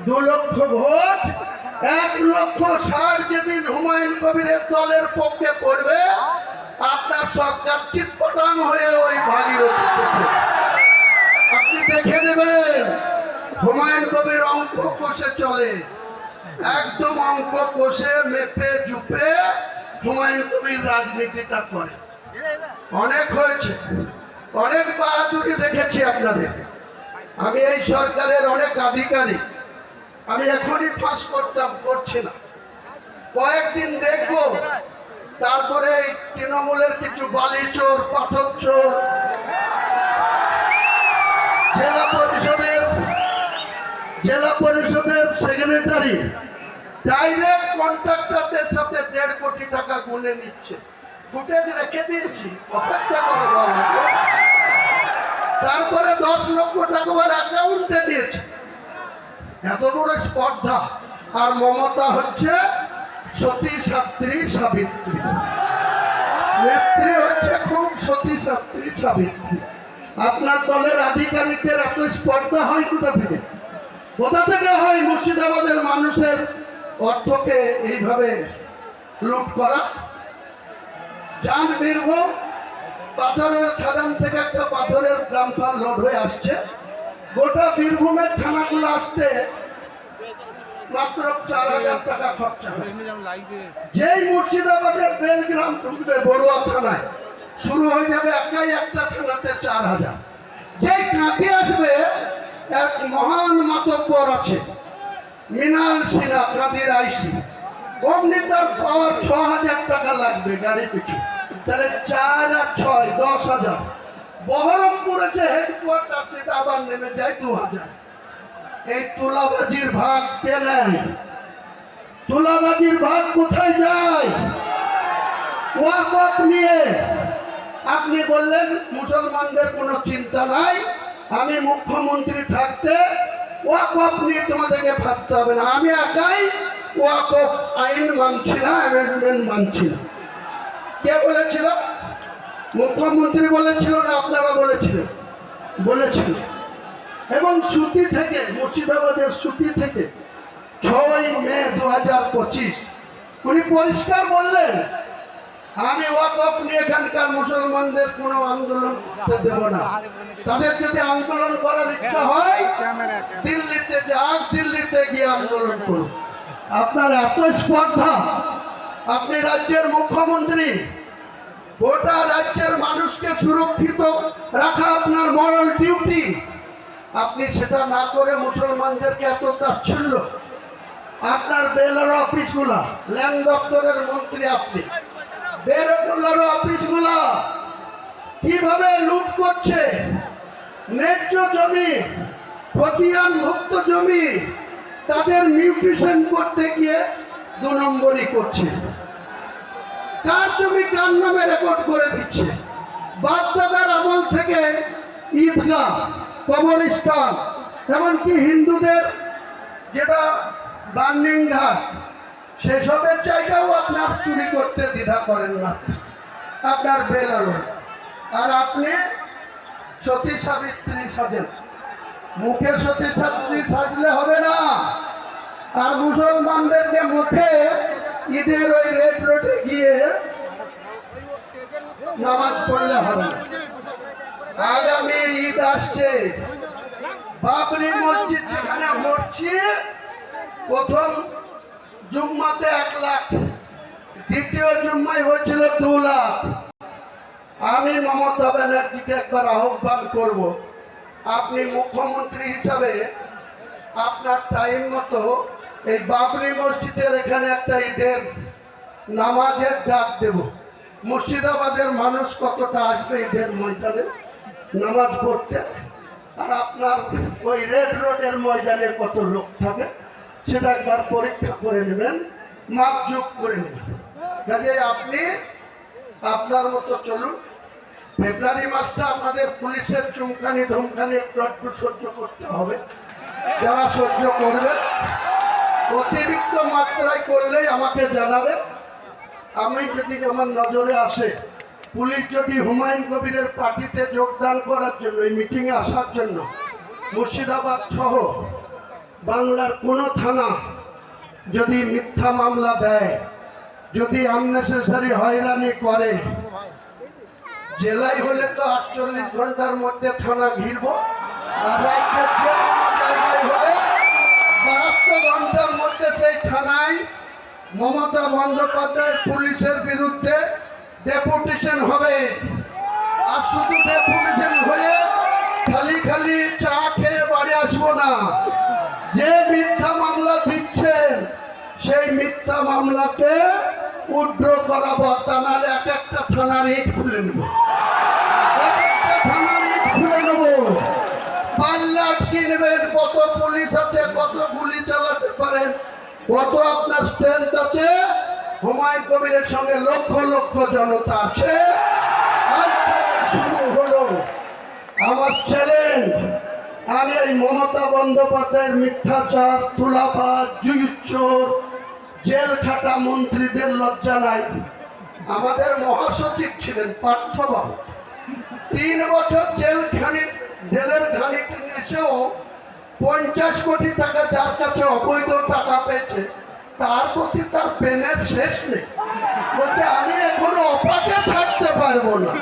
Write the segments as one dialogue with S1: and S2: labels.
S1: 2 লক্ষ ভোট, 1,60,000 যেদিন হুমায়ুন কবিরের দলের পক্ষে পড়বে, আপনার সরকার চিৎপটাং হয়ে ওই ভাগীরথী থেকে আপনি দেখে নেবেন। হুমায়ুন কবির অঙ্ক কষে চলে, একদম অঙ্ক কষে মেপে চুপে হুমায়ুন কবির রাজনীতিটা করে। অনেক হয়েছে, অনেক বাহাদুরি দেখেছি আপনাদের। আমি এই সরকারের অনেক আধিকারিক, আমি এখনই ফাঁস করছি না, কয়েকদিন দেখব, তারপরে তৃণমূলের কিছু বালি চোর, পাথর চোর, জেলা পরিষদের সেক্রেটারি ডাইরেক্ট কন্ট্রাক্টরদের সাথে 1.5 কোটি টাকা গুনে নিচ্ছে। ফুটেজ রেখে দিয়েছি, অপেক্ষা করে বলা। তারপরে 10 লক্ষ টাকা ওর অ্যাকাউন্টে দিয়েছে। এত বড় স্পর্ধা। আর মমতা হচ্ছে সতী সাত্রী সাবিত্রী, নেত্রী হচ্ছে খুব সতী সাত্রী সাবিত্রী। আপনার দলের আধিকারিকদের এত স্পর্ধা হয় কোথা থেকে? কোথা থেকে হয় মুর্শিদাবাদের মানুষের অর্থকে এইভাবে লুট করা? যান বীরভূম, পাথরের খাদান থেকে একটা পাথরের ড্রাম্পার লোড হয়ে আসছে, গোটা বীরভূমের থানাগুলো আসতে মাত্র 4,000 টাকা খরচা হয়। যেই মুর্শিদাবাদের বেলগ্রাম ঢুকবে বড়ুয়া থানায়, শুরু হয়ে যাবে একাই একটা থানাতে 4,000। যেই কাঁদি আসবে, এক মহান মাতব্বর আছে মৃণাল সিনহা, কাঁদির আইসি, অমনি তার পাওয়ার 6,000 টাকা লাগবে গাড়ি পিছু। তাহলে 4 আর 6 10,000। বহরমপুর এসে হেডকোয়ার্টার, সেটা আবার নেমে যায় 2,000। এই তুলাবাজির ভাগ কে নেয়? তুলাবাজির ভাগ কোথায় যায়? ওয়াকফ নিয়ে আপনি বললেন মুসলমানদের কোনো চিন্তা নাই, আমি মুখ্যমন্ত্রী থাকতে ওয়াকফ নিয়ে তোমাদেরকে ভাবতে হবে না। আমি একাই ওয়াকফ আইন মানছি না, অ্যামেন্ডমেন্ট মানছি না। কে বলেছিল? মুখ্যমন্ত্রী বলেছিল না আপনারা বলেছিলেন? বলেছিল। এবং সুতি থেকে, মুর্শিদাবাদের সুতি থেকে 6 মে 2025 উনি পরিষ্কার বললেন, আমি ওয়াকফ নিয়ে এখানকার মুসলমানদের কোনো আন্দোলন করতে দেব না। তাদের যদি আন্দোলন করার ইচ্ছা হয় দিল্লিতে যাক, দিল্লিতে গিয়ে আন্দোলন করুন। আপনার এত স্পর্ধা, আপনি রাজ্যের মুখ্যমন্ত্রী, গোটা রাজ্যের মানুষকে সুরক্ষিত রাখা আপনার মরাল ডিউটি, আপনি সেটা না করে মুসলমানদেরকে এত তাচ্ছিল্য। আপনার বেলার অফিসগুলা, ল্যান্ড দপ্তরের মন্ত্রী আপনি, বেরোগুলার অফিসগুলা কিভাবে লুট করছে, ন্যায্য জমি, খতিয়ান মুক্ত জমি, তাদের মিউটেশন করতে গিয়ে 2 নম্বরই করছে। কার জমি কার নামে রেকর্ড করে দিচ্ছে। বাপদাদার আমল থেকে ঈদগাহ, কবরস্থান, এমনকি হিন্দুদের যেটা বার্নিং ঘাট, সেসবের জায়গাও আপনার চুরি করতে দ্বিধা করেন না আপনার বেলারও। আর আপনি সতী সাবিত্রী সাজেন, মুখে সতী সাবিত্রী সাজলে হবে না। আর মুসলমানদেরকে মুখে ঈদের ওই রেড রোডে গিয়ে নামাজ পড়লে হবে না। আগামী ঈদ আসছে, বাবরি মসজিদ যেখানে মরছি, প্রথম জুম্মাতে 1 লাখ, দ্বিতীয় জুম্মায় হয়েছিল 2 লাখ। আমি মমতা ব্যানার্জিকে একবার আহ্বান করব, আপনি মুখ্যমন্ত্রী হিসাবে আপনার টাইম মতো এই বাবরি মসজিদের এখানে একটা ঈদের নামাজের ডাক দেব। মুর্শিদাবাদের মানুষ কতটা আসবে ঈদের ময়দানে নামাজ পড়তে, আর আপনার ওই রেড রোডের ময়দানে কত লোক থাকে সেটা একবার পরীক্ষা করে নেবেন, মাপযোগ করে নেবেন। কাজে আপনি আপনার মতো চলুন। ফেব্রুয়ারি মাসটা আপনাদের পুলিশের চুমকানি ধমকানি একটু সহ্য করতে হবে। যারা সহ্য করবে, অতিরিক্ত মাত্রায় করলেই আমাকে জানাবেন। আমি যদি আমার নজরে আসে, পুলিশ যদি হুমায়ুন কবিরের পার্টিতে যোগদান করার জন্য, এই মিটিংয়ে আসার জন্য মুর্শিদাবাদ সহ বাংলার কোনো থানা যদি মিথ্যা মামলা দেয়, যদি আননেসেসারি হয়রানি করে, জেলায় হলে তো 48 ঘন্টার মধ্যে থানা ঘিরব, আর রাজ্যের যে কোনো জায়গায় হলে 72 ঘন্টার মধ্যে সেই থানায় মমতা বন্দ্যোপাধ্যায়ের পুলিশের বিরুদ্ধে ডেপুটেশন হবে। আর শুধু ডেপুটেশন হয়ে খালি খালি চা খেয়ে বাড়ি আসবো না। যে মিথ্যা মামলা দিচ্ছেন সেই মিথ্যা মামলাকে উইথড্র করাবো, তা নাহলে এক একটা থানার ইট খুলে নেব, এক একটা থানার ইট খুলে নেব। পাল্লা কিনবেন, কত পুলিশ আছে, কত গুলি চালাতে পারেন, কত আপনার স্ট্রেংথ আছে। হুমায়ুন কবিরের সঙ্গে লক্ষ লক্ষ জনতা আছে। আজ থেকে শুরু হলো আমার চ্যালেঞ্জ। আমি এই মমতা বন্দ্যোপাধ্যায়ের মিথ্যাচার, তুলাবাজ, জুজুচ্চোর, জেল খাটা মন্ত্রীদের লজ্জা নাই। আমাদের মহাসচিব ছিলেন পার্থবাবু, 3 বছর জেলের ঘানিতে এসেও 50 কোটি টাকা যার কাছে অবৈধ টাকা পেয়েছে, তার প্রতি তার প্রেমের শেষ নেই। বলছে আমি এখনো অপাকে থাকতে পারবো না।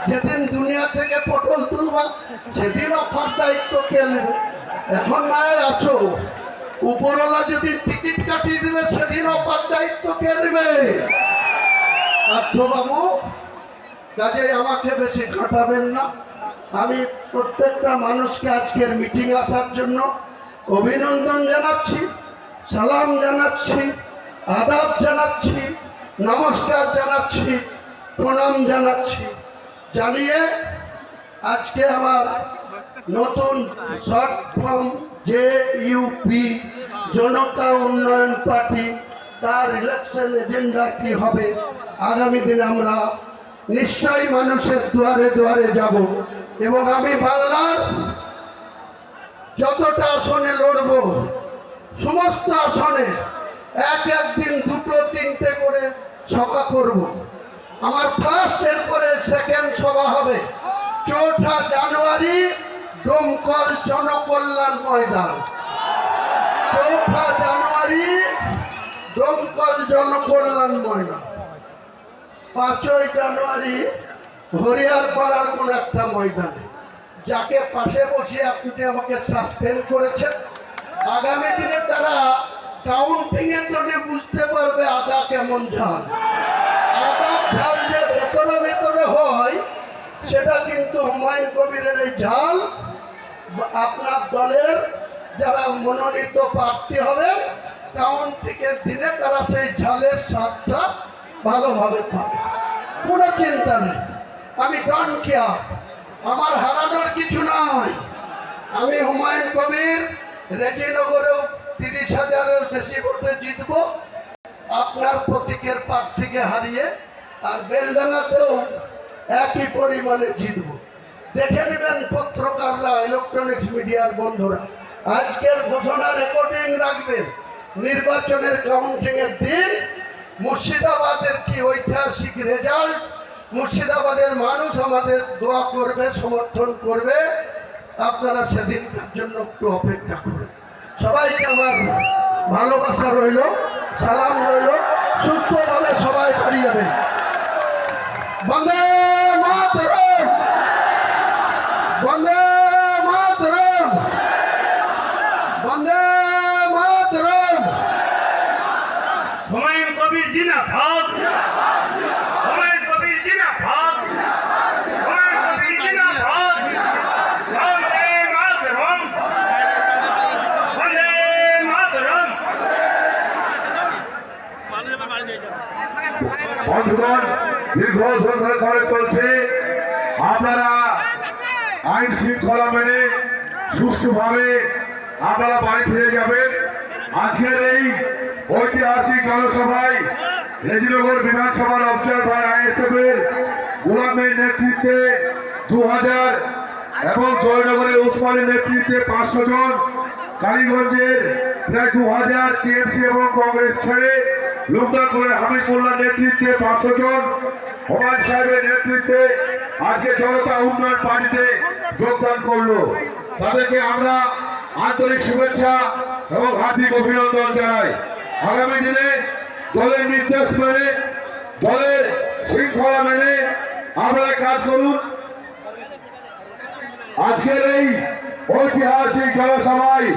S1: যেদিন দুনিয়া থেকে পটল তুলবা সেদিন অফার দায়িত্ব কে নেবে? এখন নাই আছো, উপরওয়ালা যদি টিকিট কাটিয়ে দেবে সেদিন অফার দায়িত্ব কে নেবে? পার্থবাবু, কাজে আমাকে বেশি খাটাবেন না। আমি প্রত্যেকটা মানুষকে আজকের মিটিং আসার জন্য অভিনন্দন জানাচ্ছি, সালাম জানাচ্ছি, আদাব জানাচ্ছি, নমস্কার জানাচ্ছি, প্রণাম জানাচ্ছি। জানিয়ে আজকে আমার নতুন শর্ট ফর্ম JUP জনতা উন্নয়ন পার্টি, তার ইলেকশন এজেন্ডা কি হবে, আগামী দিনে আমরা নিশ্চয়ই মানুষের দুয়ারে দুয়ারে যাব এবং আমি বাংলার যতটা আসনে লড়ব সমস্ত আসনে একদিন 2-3টে করে সভা করব। আমার ফার্স্ট, এরপরে সেকেন্ড সভা হবে 4 জানুয়ারি ডোমকল জনকল্যাণ ময়দান। 4 জানুয়ারি ডোমকল জনকল্যাণ ময়দান। 5 জানুয়ারি হরিয়ারপাড়ার কোন একটা ময়দানে। যাকে পাশে বসে আপনি আমাকে সাসপেন্ড করেছেন, আগামী দিনে তারা কাউন্টিং এর জন্য বুঝতে পারবে আদা কেমন ঝাল। আদার ঝাল যে ভেতরে ভেতরে হয় সেটা কিন্তু হুমায়ুন কবিরের এই ঝাল আপনার দলের যারা মনোনীত প্রার্থী হবে কাউন্টিং এর দিনে তারা সেই ঝালের স্বাদটা ভালোভাবে পাবে। কোনো চিন্তা নেই, আমি ডন কেয়ার, আমার হারানোর কিছু নয়। আমি হুমায়ুন কবির রেজিনগরেও 30,000-এর বেশি ভোটে জিতব আপনার প্রতীকের প্রার্থীকে হারিয়ে, আর বেলডাঙ্গাতেও একই পরিমাণে জিতব। দেখে নেবেন পত্রকাররা, ইলেকট্রনিক্স মিডিয়ার বন্ধুরা, আজকের ঘোষণা রেকর্ডিং রাখবেন। নির্বাচনের কাউন্টিং এর দিন মুর্শিদাবাদের কি ঐতিহাসিক রেজাল্ট, মুর্শিদাবাদের মানুষ আমাদের দোয়া করবে, সমর্থন করবে। আপনারা সেদিনকার জন্য একটু অপেক্ষা করুন। সবাইকে আমার ভালোবাসা রইল, সালাম রইল, সুস্থভাবে সবাই বাড়ি যাবেন। বন্দে মাতরম, বন্দে মাতরম, বন্দে মাতরম।
S2: হুমায়ুন কবির জিন্দাবাদ, হুমায়ুন কবির জিন্দাবাদ, হুমায়ুন কবির জিন্দাবাদ। বন্দে মাতরম, বন্দে মাতরম।
S3: বন্ধুগণ, দীর্ঘদিন ধরে খবর চলছে, আপনারা আইন শৃঙ্খলা মেনে সুষ্ঠুভাবে আপনারা বাড়ি ফিরে যাবেন। আজকের এই ঐতিহাসিক জনসভায় রেজিনগর বিধানসভার অবজারভার ISF এর গোলামের নেতৃত্বে 2000 এবং জয়নগরের উসমানের নেতৃত্বে 500 জন, কালীগঞ্জের প্রায় 2000 TMC এবং কংগ্রেস ছেড়ে লোকনাথপুরের হামিদুল্লাহর নেতৃত্বে 500 জন, হুমায়ুন সাহেবের নেতৃত্বে আজকে জনতা উন্নয়ন পার্টিতে যোগদান করলো। তাদেরকে আমরা আন্তরিক শুভেচ্ছা এবং হার্দিক অভিনন্দন জানাই। আগামী দিনে দলের নির্দেশ মেনে, দলের শৃঙ্খলা মেনে আপনারা কাজ করুন। আজকের এই ঐতিহাসিক জনসভায়